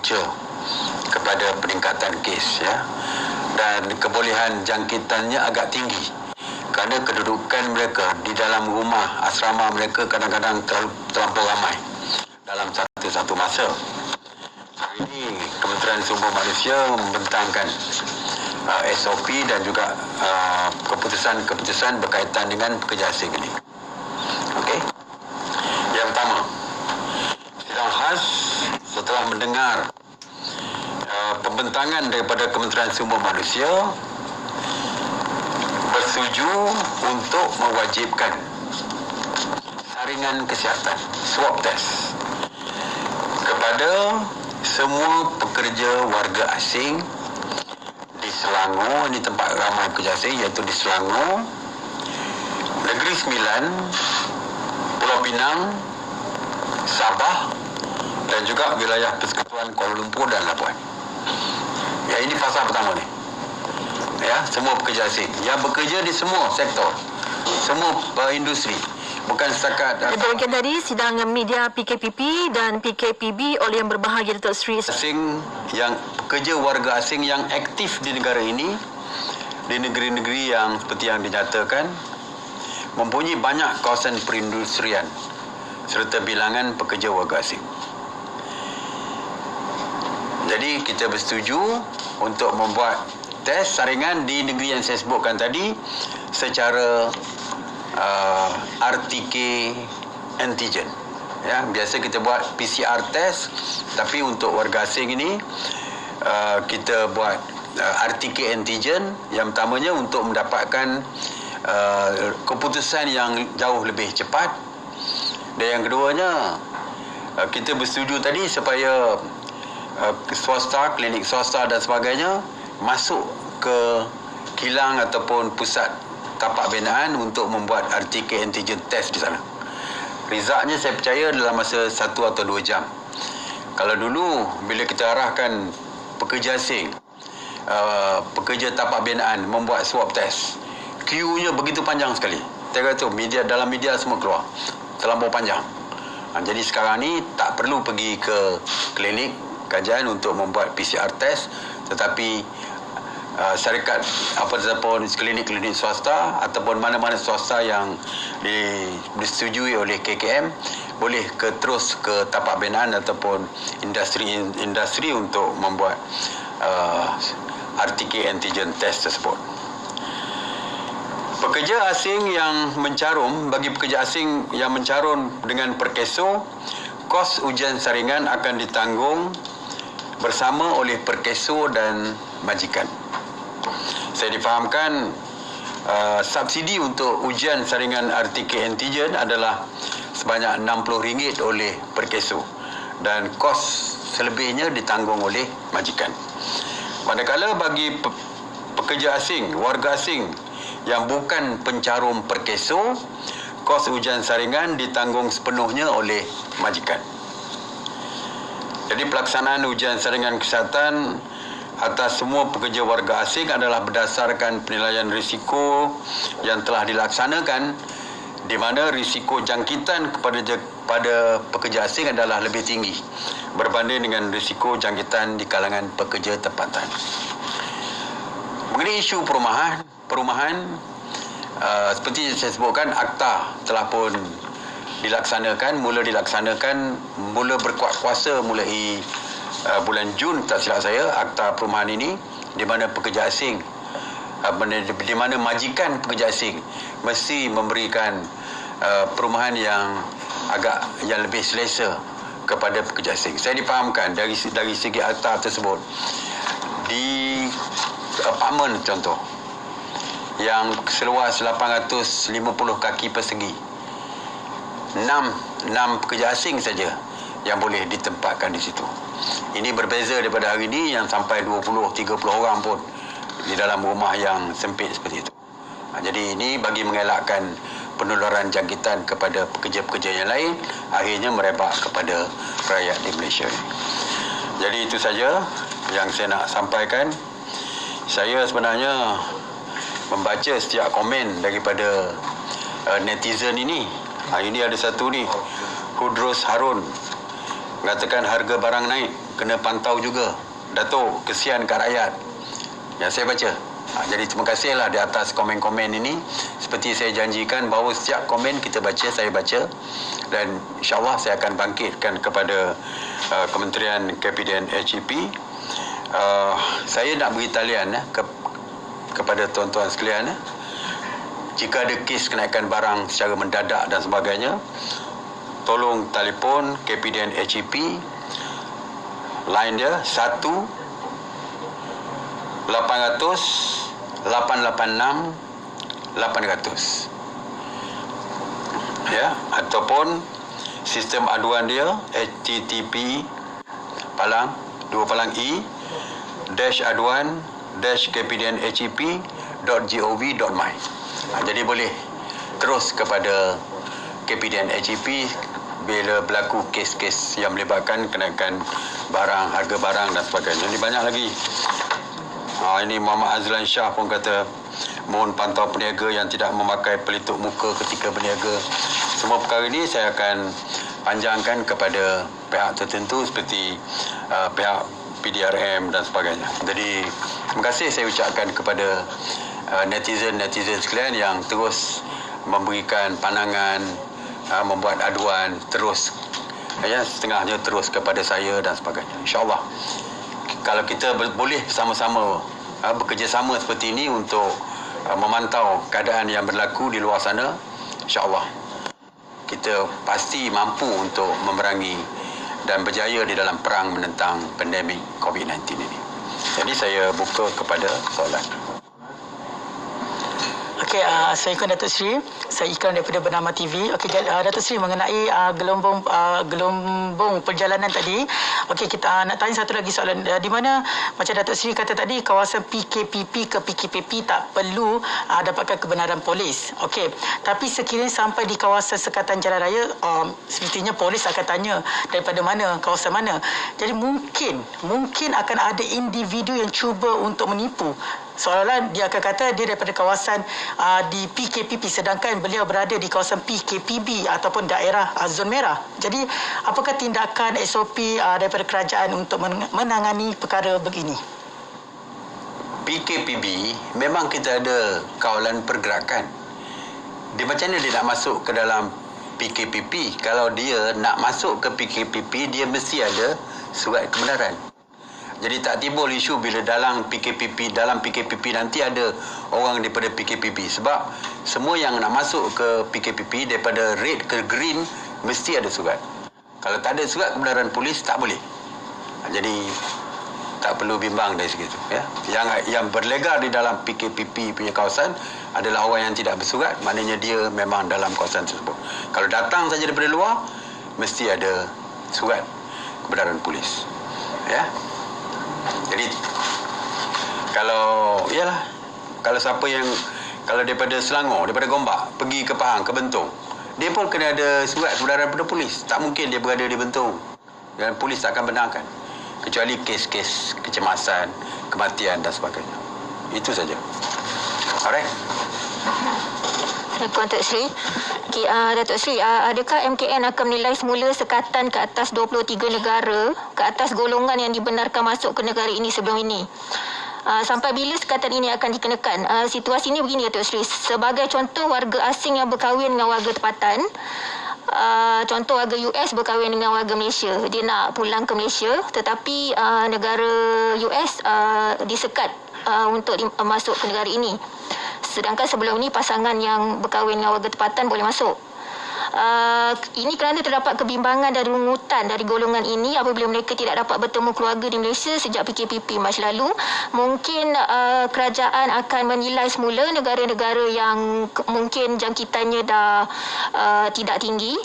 punca kepada peningkatan kes, ya. Dan kebolehan jangkitannya agak tinggi kerana kedudukan mereka di dalam rumah asrama mereka kadang-kadang terlampau ramai dalam satu masa. Hari ini Kementerian Sumber Manusia membentangkan SOP dan juga keputusan-keputusan berkaitan dengan pekerja asing ini. Okey. Yang pertama, sidang khas setelah mendengar pembentangan daripada Kementerian Sumber Manusia bersetuju untuk mewajibkan saringan kesihatan swab test kepada semua pekerja warga asing di Selangor. Ini tempat ramai pekerja asing, iaitu di Selangor, Negeri Sembilan, Pulau Pinang, Sabah dan juga wilayah Persekutuan Kuala Lumpur dan Labuan. Ya, ini fasa pertama ni. Ya, semua pekerja asing yang bekerja di semua sektor, semua industri, bukan setakat demikian tadi sidang media PKPP dan PKPB oleh Yang Berbahagia Datuk Seri asing, yang pekerja warga asing yang aktif di negara ini, di negeri-negeri yang seperti yang dinyatakan mempunyai banyak kawasan perindustrian serta bilangan pekerja warga asing. Jadi kita bersetuju untuk membuat test saringan di negeri yang saya sebutkan tadi secara RTK antigen. Ya, biasa kita buat PCR test, tapi untuk warga asing ini kita buat RTK antigen. Yang pertamanya untuk mendapatkan keputusan yang jauh lebih cepat, dan yang keduanya kita bersetuju tadi supaya swasta, klinik swasta dan sebagainya masuk ke kilang ataupun pusat tapak binaan untuk membuat RTK antigen test di sana. Resultnya saya percaya dalam masa 1 atau 2 jam. Kalau dulu bila kita arahkan pekerja asing, pekerja tapak binaan membuat swab test, queue-nya begitu panjang sekali. Saya kata dalam media semua keluar, terlampau panjang. Jadi sekarang ni tak perlu pergi ke klinik kajian untuk membuat PCR test, tetapi syarikat ataupun klinik-klinik swasta ataupun mana-mana swasta yang disetujui oleh KKM boleh terus ke tapak binaan ataupun industri untuk membuat RTK antigen test tersebut. Pekerja asing yang mencarum, bagi pekerja asing yang mencarum dengan perkeso, kos ujian saringan akan ditanggung bersama oleh perkeso dan majikan. Saya difahamkan subsidi untuk ujian saringan RTK antigen adalah sebanyak RM60 oleh perkeso dan kos selebihnya ditanggung oleh majikan. Manakala bagi pekerja asing, warga asing yang bukan pencarum perkeso, kos ujian saringan ditanggung sepenuhnya oleh majikan. Jadi pelaksanaan ujian saringan kesihatan atas semua pekerja warga asing adalah berdasarkan penilaian risiko yang telah dilaksanakan, di mana risiko jangkitan kepada pekerja asing adalah lebih tinggi berbanding dengan risiko jangkitan di kalangan pekerja tempatan. Mengenai isu perumahan, seperti saya sebutkan, akta telah pun mula berkuat kuasa mulai bulan Jun, tak silap saya, akta perumahan ini, di mana pekerja asing, di mana majikan pekerja asing mesti memberikan perumahan yang lebih selesa kepada pekerja asing. Saya difahamkan dari segi akta tersebut, di apartmen contoh yang seluas 850 kaki persegi, 6 pekerja asing saja yang boleh ditempatkan di situ. Ini berbeza daripada hari ini yang sampai 20-30 orang pun di dalam rumah yang sempit seperti itu. Jadi ini bagi mengelakkan penularan jangkitan kepada pekerja-pekerja yang lain, akhirnya merebak kepada rakyat di Malaysia ini. Jadi itu saja yang saya nak sampaikan. Saya sebenarnya membaca setiap komen daripada netizen ini. Ini ada satu ni, Hudros Harun, mengatakan harga barang naik. kena pantau juga. Datuk, kesian kat rakyat. Yang saya baca. Jadi terima kasihlah di atas komen-komen ini. Seperti saya janjikan bahawa setiap komen kita baca, saya baca. Dan insyaAllah saya akan bangkitkan kepada Kementerian KPDN HEP. Saya nak beri talian kepada tuan-tuan sekalian. Jika ada kes kenaikan barang secara mendadak dan sebagainya, tolong telefon KPDN HEP. Line dia 1-800-886-800. Ya, ataupun sistem aduan dia http://aduan-kpdnhep.gov.my. Jadi boleh terus kepada KPDN HEP bila berlaku kes-kes yang melibatkan kenaikan barang, harga barang dan sebagainya. Ini banyak lagi. Ini Muhammad Azlan Shah pun kata mohon pantau peniaga yang tidak memakai pelitup muka ketika berniaga. Semua perkara ini saya akan panjangkan kepada pihak tertentu seperti pihak PDRM dan sebagainya. Jadi terima kasih saya ucapkan kepada netizen-netizen sekalian yang terus memberikan pandangan, membuat aduan terus, setengahnya terus kepada saya dan sebagainya. InsyaAllah kalau kita boleh sama-sama bekerjasama seperti ini untuk memantau keadaan yang berlaku di luar sana, InsyaAllah kita pasti mampu untuk memerangi dan berjaya di dalam perang menentang pandemik COVID-19 ini. Jadi saya buka kepada soalan. Okey, Assalamualaikum Datuk Seri. Saya Ikram daripada Bernama TV. Okey, Datuk Seri mengenai gelombang perjalanan tadi. Okey, kita nak tanya satu lagi soalan. Di mana macam Datuk Seri kata tadi, kawasan PKPP ke PKPP tak perlu dapatkan kebenaran polis. Okey, tapi sekiranya sampai di kawasan sekatan jalan raya, sepertinya polis akan tanya daripada mana, kawasan mana. Jadi mungkin akan ada individu yang cuba untuk menipu. Seolah-olah dia akan kata dia daripada kawasan di PKPP sedangkan beliau berada di kawasan PKPB ataupun daerah zon merah. Jadi apakah tindakan SOP daripada kerajaan untuk menangani perkara begini? PKPB memang kita ada kawalan pergerakan. Dia macam mana dia nak masuk ke dalam PKPP? Kalau dia nak masuk ke PKPP, dia mesti ada surat kebenaran. Jadi tak timbul isu bila dalam PKPP nanti ada orang daripada PKPP. Sebab semua yang nak masuk ke PKPP daripada red ke green mesti ada surat. Kalau tak ada surat kebenaran polis, tak boleh. Jadi tak perlu bimbang dari segitu. Yang berlegar di dalam PKPP punya kawasan adalah orang yang tidak bersurat, maknanya dia memang dalam kawasan tersebut. Kalau datang saja daripada luar, mesti ada surat kebenaran polis. Jadi kalau kalau daripada Selangor, daripada Gombak pergi ke Pahang, ke Bentong, dia pun kena ada surat kebenaran daripada polis. Tak mungkin dia berada di Bentong dan polis tak akan benarkan, kecuali kes-kes kecemasan, kematian dan sebagainya. Itu saja. Alright. Assalamualaikum Datuk Seri. Datuk Seri, adakah MKN akan menilai semula sekatan ke atas 23 negara ke atas golongan yang dibenarkan masuk ke negara ini sebelum ini? Sampai bila sekatan ini akan dikenakan? Situasi ini begini Datuk Seri. Sebagai contoh, warga asing yang berkahwin dengan warga tempatan, contoh warga US berkahwin dengan warga Malaysia, dia nak pulang ke Malaysia, tetapi negara US disekat untuk masuk ke negara ini. Sedangkan sebelum ini pasangan yang berkahwin dengan warga tempatan boleh masuk. Ini kerana terdapat kebimbangan dan rungutan dari golongan ini apabila mereka tidak dapat bertemu keluarga di Malaysia sejak PKPP Mac lalu. Mungkin kerajaan akan menilai semula negara-negara yang mungkin jangkitannya dah tidak tinggi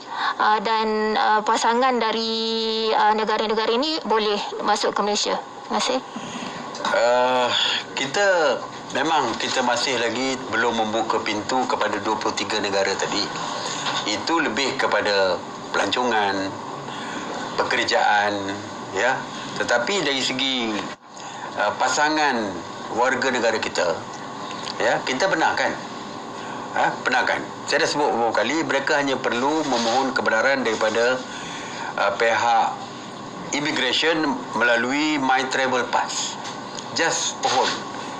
dan pasangan dari negara-negara ini boleh masuk ke Malaysia. Terima kasih. Kita masih lagi belum membuka pintu kepada 23 negara tadi. Itu lebih kepada pelancongan, pekerjaan, Tetapi dari segi pasangan warga negara kita, kita benarkan. Saya dah sebut beberapa kali, mereka hanya perlu memohon kebenaran daripada pihak immigration melalui My Travel Pass. Just pohon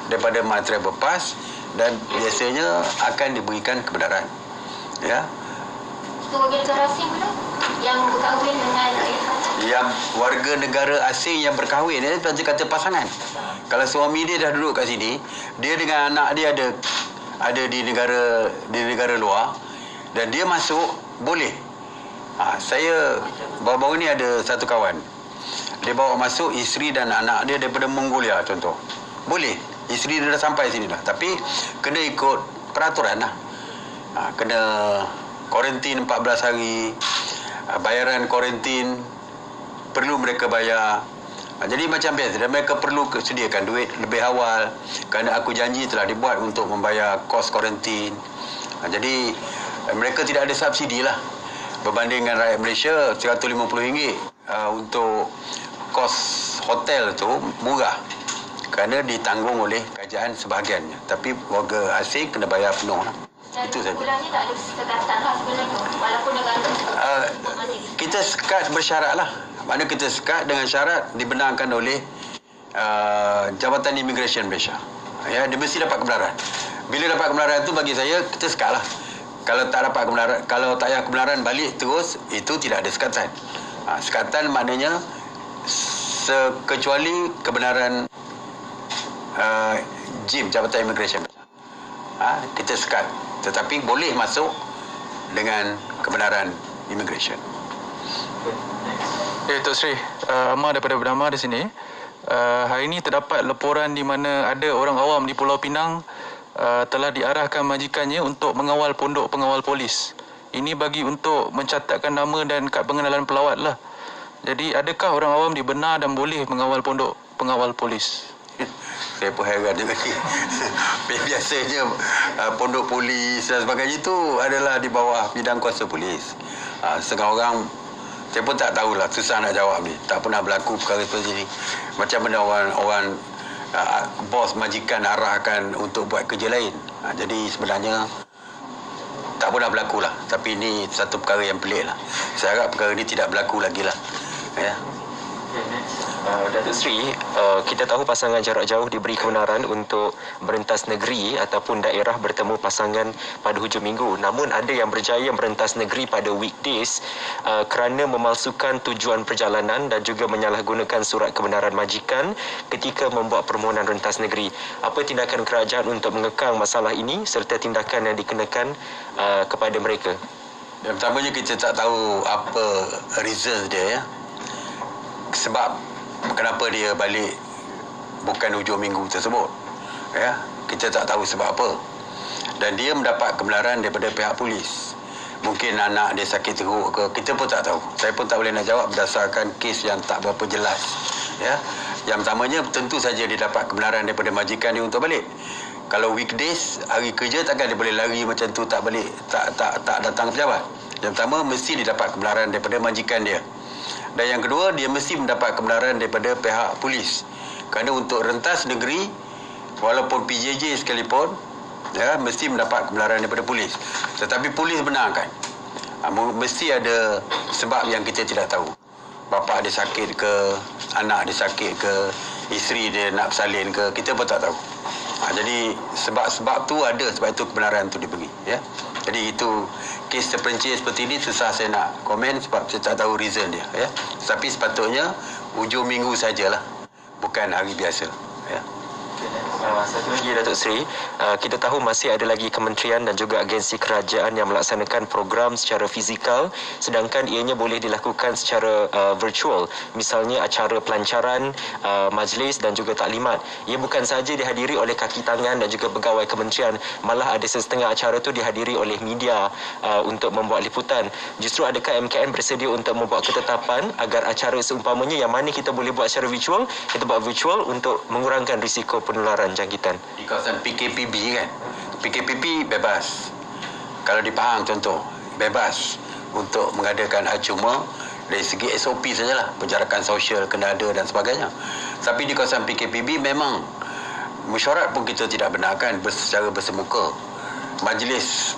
daripada My Travel Pass dan biasanya akan diberikan kebenaran. Ya. Untuk warga negara asing pula yang berkahwin dengan Yang warga negara asing yang berkahwin, macam kata pasangan. Kalau suami dia dah duduk kat sini, dia dengan anak dia ada di negara luar dan dia masuk, boleh. Saya baru-baru ni ada satu kawan. Dia bawa masuk isteri dan anak dia daripada Mongolia contoh. Boleh. Isteri dia dah sampai sini dah. Tapi kena ikut peraturan lah. Kena kuarantin 14 hari. Bayaran kuarantin perlu mereka bayar. Jadi macam biasa. Dan mereka perlu sediakan duit lebih awal. Kerana aku janji telah dibuat untuk membayar kos kuarantin. Jadi mereka tidak ada subsidi lah. Berbanding dengan rakyat Malaysia, RM150 untuk kos hotel tu murah. Kerana ditanggung oleh kerajaan sebahagiannya. Tapi warga asing kena bayar penuh lah. Itu saja. Bulannya tak ada sekatan lah sebenarnya. Walaupun negara Kita sekat bersyarat lah. Mana kita sekat dengan syarat dibenarkan oleh Jabatan Immigration Malaysia. Ya, dia mesti dapat kebenaran. Bila dapat kebenaran tu bagi saya, kita sekat lah. Kalau tak dapat kebenaran, kalau tak payah kebenaran balik terus, itu tidak ada sekatan. Sekatan maknanya kecuali kebenaran JIM, Jabatan Immigration. Kita sekat. Tetapi boleh masuk dengan kebenaran immigration. Tok Sri, Amar daripada Bernama di sini. Hari ini terdapat laporan di mana ada orang awam di Pulau Pinang telah diarahkan majikannya untuk mengawal pondok pengawal polis. Ini bagi untuk mencatatkan nama dan kad pengenalan pelawat lah. Jadi adakah orang awam dibenar dan boleh mengawal pondok pengawal polis? Saya pun heran juga ni. Biasanya pondok polis dan sebagainya itu adalah di bawah bidang kuasa polis. Setengah orang saya pun tak tahulah, susah nak jawab ni. Tak pernah berlaku perkara seperti ini. Macam mana orang bos majikan arahkan untuk buat kerja lain. Jadi sebenarnya tak pernah berlaku lah. Tapi ini satu perkara yang pelik lah. Saya harap perkara ini tidak berlaku lagi lah. Ya. Datuk Seri, kita tahu pasangan jarak jauh diberi kebenaran untuk merentas negeri ataupun daerah bertemu pasangan pada hujung minggu. Namun ada yang berjaya merentas negeri pada weekdays kerana memalsukan tujuan perjalanan dan juga menyalahgunakan surat kebenaran majikan ketika membuat permohonan rentas negeri. Apa tindakan kerajaan untuk mengekang masalah ini serta tindakan yang dikenakan kepada mereka? Yang pertamanya kita tak tahu apa reason dia, ya. Sebab kenapa dia balik bukan hujung minggu tersebut, ya, kita tak tahu sebab apa. Dan dia mendapat kebenaran daripada pihak polis. Mungkin anak dia sakit teruk ke, kita pun tak tahu. Saya pun tak boleh nak jawab berdasarkan kes yang tak berapa jelas, ya. Yang pertamanya tentu saja dia dapat kebenaran daripada majikan dia untuk balik. Kalau weekdays, hari kerja, takkan dia boleh lari macam tu tak balik, tak datang ke pejabat. Yang pertama mesti dia dapat kebenaran daripada majikan dia. Dan yang kedua, dia mesti mendapat kebenaran daripada pihak polis. Kerana untuk rentas negeri, walaupun PJJ sekalipun, ya, mesti mendapat kebenaran daripada polis. Tetapi polis benarkan. Mesti ada sebab yang kita tidak tahu. Bapa dia sakit ke, anak dia sakit ke, isteri dia nak bersalin ke, kita pun tak tahu. Jadi sebab-sebab tu ada, sebab itu kebenaran tu diberi, ya. Jadi itu kes terperinci seperti ini susah saya nak komen sebab saya tak tahu reason dia, ya. Tapi sepatutnya hujung minggu sajalah, bukan hari biasa, ya. Satu lagi Datuk Seri, kita tahu masih ada lagi kementerian dan juga agensi kerajaan yang melaksanakan program secara fizikal sedangkan ianya boleh dilakukan secara virtual. Misalnya acara pelancaran, majlis dan juga taklimat. Ia bukan sahaja dihadiri oleh kaki tangan dan juga pegawai kementerian, malah ada setengah acara itu dihadiri oleh media untuk membuat liputan. Justru adakah MKN bersedia untuk membuat ketetapan agar acara seumpamanya yang mana kita boleh buat secara virtual, kita buat virtual untuk mengurangkan risiko penularan jangkitan? Di kawasan PKPB kan, PKPB bebas. Kalau di Pahang contoh, bebas untuk mengadakan hal cuma dari segi SOP sajalah, penjarakan sosial kena ada dan sebagainya. Tapi di kawasan PKPB memang mesyuarat pun kita tidak benarkan secara bersemuka. Majlis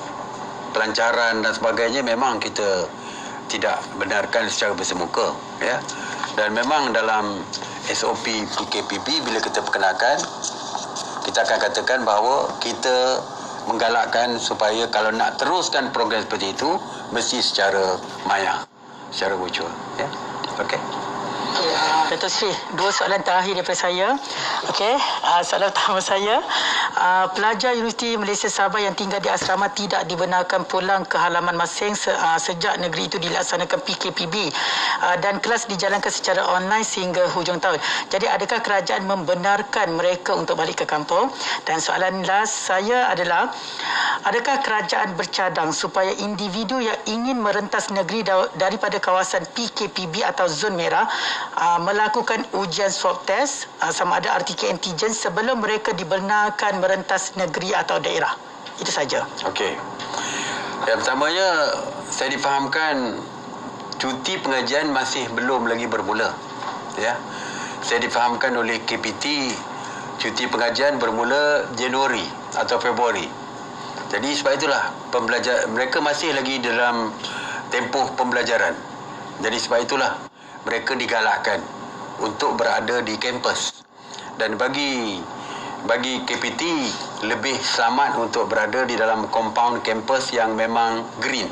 pelancaran dan sebagainya memang kita tidak benarkan secara bersemuka, ya. Dan memang dalam SOP PKPP bila kita perkenalkan, kita akan katakan bahawa kita menggalakkan supaya kalau nak teruskan program seperti itu, mesti secara maya, secara virtual. Ya, okey. Datuk Seri, dua soalan terakhir daripada saya. Okey, soalan pertama saya, pelajar Universiti Malaysia Sabah yang tinggal di asrama tidak dibenarkan pulang ke halaman masing sejak negeri itu dilaksanakan PKPB dan kelas dijalankan secara online sehingga hujung tahun. Jadi adakah kerajaan membenarkan mereka untuk balik ke kampung? Dan soalan last saya adalah, adakah kerajaan bercadang supaya individu yang ingin merentas negeri daripada kawasan PKPB atau zon merah melakukan ujian swab test sama ada RTK antigen sebelum mereka dibenarkan merentas negeri atau daerah? Itu saja. Okey. Yang pertamanya, saya difahamkan cuti pengajian masih belum lagi bermula. Ya. Saya difahamkan oleh KPT cuti pengajian bermula Januari atau Februari. Jadi sebab itulah mereka masih lagi dalam tempoh pembelajaran. Jadi sebab itulah mereka digalakkan untuk berada di kampus. Dan bagi KPT lebih selamat untuk berada di dalam kompaun kampus yang memang green,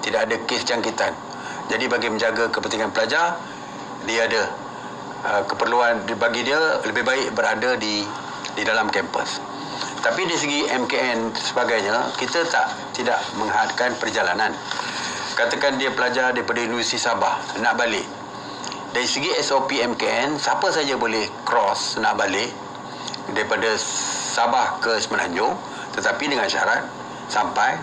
tidak ada kes jangkitan. Jadi bagi menjaga kepentingan pelajar, dia ada keperluan, bagi dia lebih baik berada di dalam kampus. Tapi dari segi MKN sebagainya, kita tidak menghadkan perjalanan. Katakan dia pelajar daripada Universiti Sabah nak balik, dari segi SOP MKN, siapa saja boleh cross nak balik daripada Sabah ke Semenanjung, tetapi dengan syarat sampai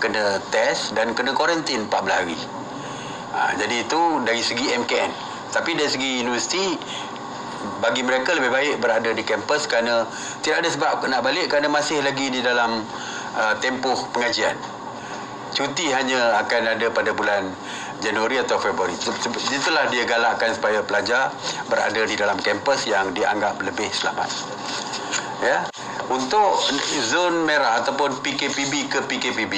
kena test dan kena kuarantin 14 hari. Jadi itu dari segi MKN. Tapi dari segi universiti, bagi mereka lebih baik berada di kampus kerana tidak ada sebab nak balik kerana masih lagi di dalam tempoh pengajian. Cuti hanya akan ada pada bulan Januari atau Februari. Itulah dia galakkan supaya pelajar berada di dalam kampus yang dianggap lebih selamat. Ya. Untuk zon merah ataupun PKPB ke PKPB,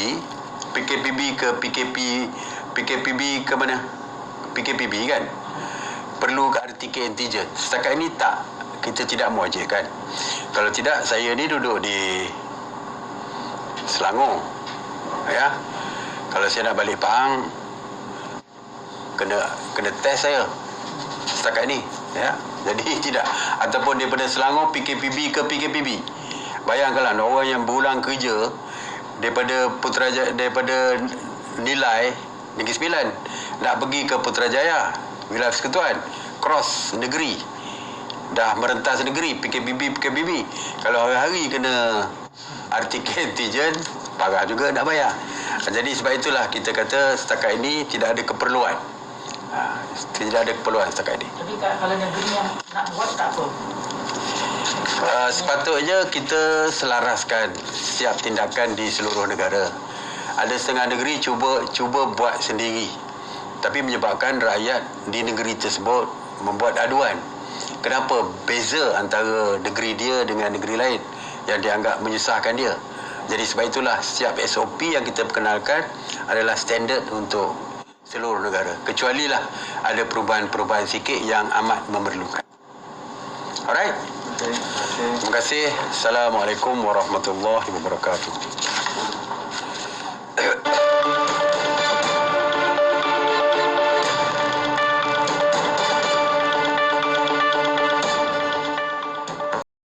PKPB ke PKPB ke mana? PKPB kan? Perlu ke RTK antigen. Setakat ini kita tidak mewajibkan. Kalau tidak, saya ni duduk di Selangor. Ya. Kalau saya nak balik Pahang, kena test saya setakat ni, ya. Jadi tidak, ataupun daripada Selangor PKPB ke PKPB. Bayangkanlah orang yang berulang kerja daripada daripada Nilai Negeri Sembilan nak pergi ke Putrajaya, wilayah Persekutuan, cross negeri, dah merentas negeri PKPB. Kalau hari-hari kena RTK antigen, parah juga nak bayar. Jadi sebab itulah kita kata setakat ini tidak ada keperluan. Tidak ada keperluan setakat ini. Tapi kalau negeri yang nak buat tak apa? Sepatutnya kita selaraskan setiap tindakan di seluruh negara. Ada setengah negeri cuba buat sendiri, tapi menyebabkan rakyat di negeri tersebut membuat aduan. Kenapa beza antara negeri dia dengan negeri lain yang dianggap menyusahkan dia? Jadi sebab itulah setiap SOP yang kita perkenalkan adalah standard untuk seluruh negara. Kecualilah ada perubahan-perubahan sikit yang amat memerlukan. Alright? Terima kasih. Assalamualaikum warahmatullahi wabarakatuh.